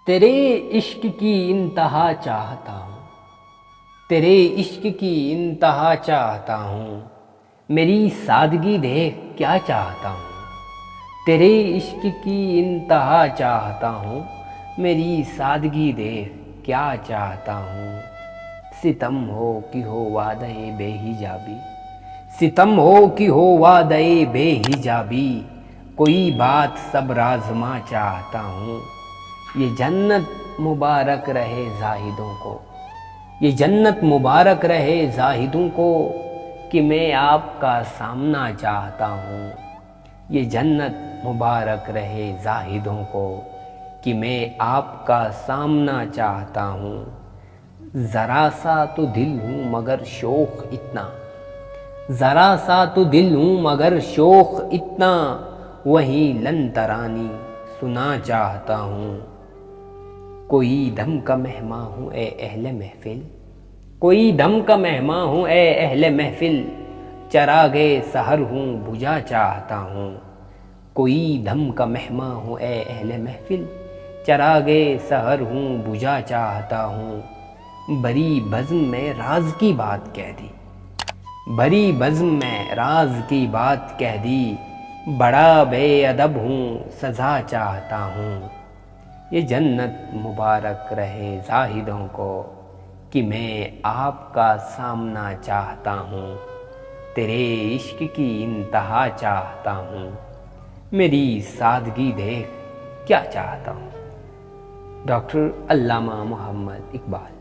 तेरे इश्क की इंतहा चाहता हूँ, तेरे इश्क की इंतहा चाहता हूँ, मेरी सादगी देख क्या चाहता हूँ। तेरे इश्क की इंतहा चाहता हूँ, मेरी सादगी देख क्या चाहता हूँ। सितम हो कि हो वादे बेहिजाबी, सितम हो कि हो वादे बेहिजाबी, कोई बात सब राज़मा चाहता हूँ। ये जन्नत मुबारक रहे जाहिदों को, ये जन्नत मुबारक रहे जाहिदों को, कि मैं आपका सामना चाहता हूँ। ये जन्नत मुबारक रहे जाहिदों को, कि मैं आपका सामना चाहता हूँ। ज़रा सा तो दिल हूँ मगर शौक़ इतना, ज़रा सा तो दिल हूँ मगर शौक़ इतना, वही लन तरानी सुना चाहता हूँ। कोई दम का मेहमान हूँ ए अहले महफिल, कोई दम का मेहमान हूँ ए अहले महफिल, चरागे सहर हूँ बुझा चाहता हूँ। कोई दम का मेहमान हूँ ए अहले महफिल, चरागे सहर हूँ बुझा चाहता हूँ। बड़ी बज़्म में राज की बात कह दी, बड़ी बज़्म में राज की बात कह दी, बड़ा बेअदब हूँ सज़ा चाहता हूँ। ये जन्नत मुबारक रहे जाहिदों को, कि मैं आपका सामना चाहता हूँ। तेरे इश्क की इंतहा चाहता हूँ, मेरी सादगी देख क्या चाहता हूँ। डॉक्टर अल्लामा मोहम्मद इकबाल।